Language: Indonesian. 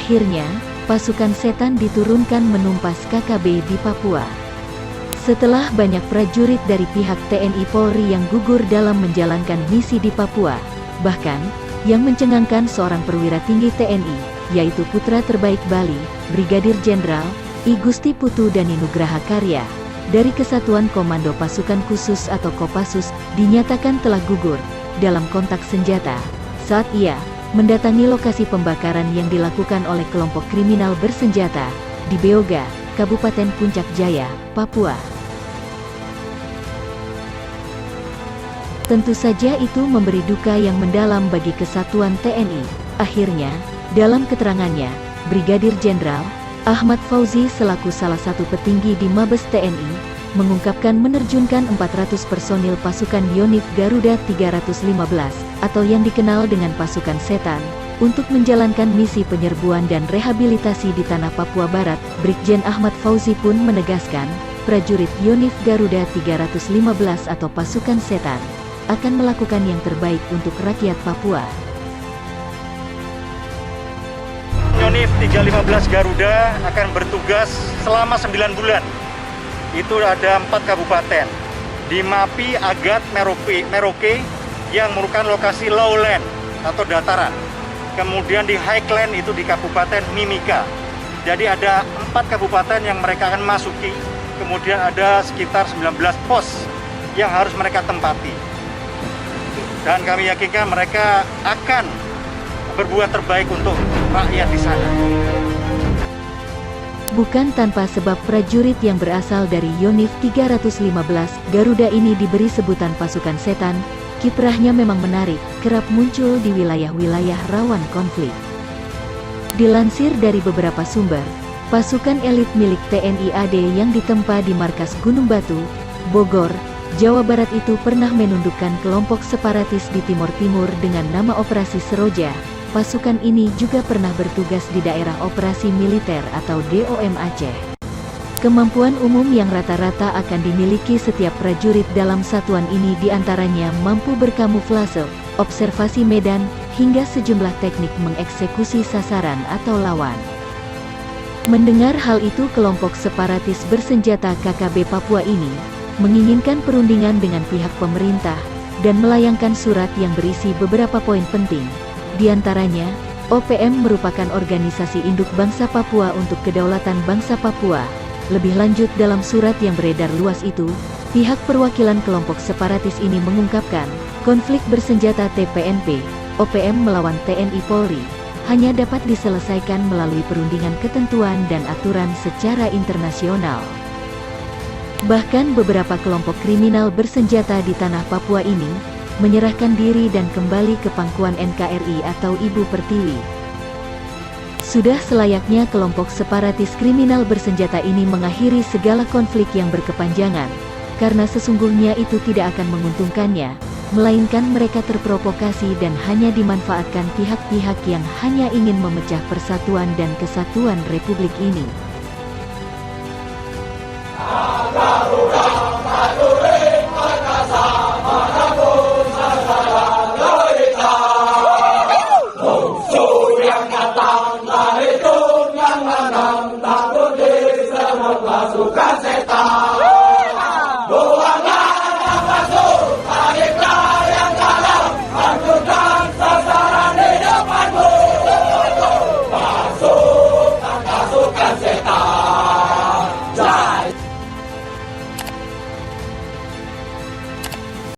Akhirnya, pasukan setan diturunkan menumpas KKB di Papua. Setelah banyak prajurit dari pihak TNI Polri yang gugur dalam menjalankan misi di Papua, bahkan, yang mencengangkan seorang perwira tinggi TNI, yaitu putra terbaik Bali, Brigadir Jenderal I Gusti Putu Dani Nugraha Karya, dari Kesatuan Komando Pasukan Khusus atau Kopassus, dinyatakan telah gugur dalam kontak senjata saat ia mendatangi lokasi pembakaran yang dilakukan oleh kelompok kriminal bersenjata di Beoga, Kabupaten Puncak Jaya, Papua. Tentu saja itu memberi duka yang mendalam bagi kesatuan TNI. Akhirnya, dalam keterangannya, Brigadir Jenderal Ahmad Fauzi selaku salah satu petinggi di Mabes TNI, mengungkapkan menerjunkan 400 personil pasukan Yonif Garuda 315, atau yang dikenal dengan pasukan setan, untuk menjalankan misi penyerbuan dan rehabilitasi di tanah Papua Barat. Brigjen Ahmad Fauzi pun menegaskan, prajurit Yonif Garuda 315 atau pasukan setan, akan melakukan yang terbaik untuk rakyat Papua. Yonif 315 Garuda akan bertugas selama 9 bulan. Itu ada 4 kabupaten. Di Mapi, Agat, Merauke yang merupakan lokasi lowland atau dataran. Kemudian di highland itu di Kabupaten Mimika. Jadi ada 4 kabupaten yang mereka akan masuki. Kemudian ada sekitar 19 pos yang harus mereka tempati. Dan kami yakinkan mereka akan berbuat terbaik untuk rakyat di sana. Bukan tanpa sebab prajurit yang berasal dari Yonif 315 Garuda ini diberi sebutan pasukan setan. Kiprahnya memang menarik, kerap muncul di wilayah-wilayah rawan konflik. Dilansir dari beberapa sumber, pasukan elit milik TNI AD yang ditempa di markas Gunung Batu, Bogor, Jawa Barat itu pernah menundukkan kelompok separatis di Timur Timur dengan nama Operasi Seroja. Pasukan ini juga pernah bertugas di daerah operasi militer atau DOM Aceh. Kemampuan umum yang rata-rata akan dimiliki setiap prajurit dalam satuan ini diantaranya mampu berkamuflase, observasi medan, hingga sejumlah teknik mengeksekusi sasaran atau lawan. Mendengar hal itu, kelompok separatis bersenjata KKB Papua ini menginginkan perundingan dengan pihak pemerintah dan melayangkan surat yang berisi beberapa poin penting. Di antaranya, OPM merupakan organisasi induk bangsa Papua untuk kedaulatan bangsa Papua. Lebih lanjut, dalam surat yang beredar luas itu, pihak perwakilan kelompok separatis ini mengungkapkan, konflik bersenjata TPNP, OPM melawan TNI Polri, hanya dapat diselesaikan melalui perundingan ketentuan dan aturan secara internasional. Bahkan beberapa kelompok kriminal bersenjata di tanah Papua ini menyerahkan diri dan kembali ke pangkuan NKRI atau Ibu Pertiwi. Sudah selayaknya kelompok separatis kriminal bersenjata ini mengakhiri segala konflik yang berkepanjangan, karena sesungguhnya itu tidak akan menguntungkannya, melainkan mereka terprovokasi dan hanya dimanfaatkan pihak-pihak yang hanya ingin memecah persatuan dan kesatuan Republik ini. Pasukan setan.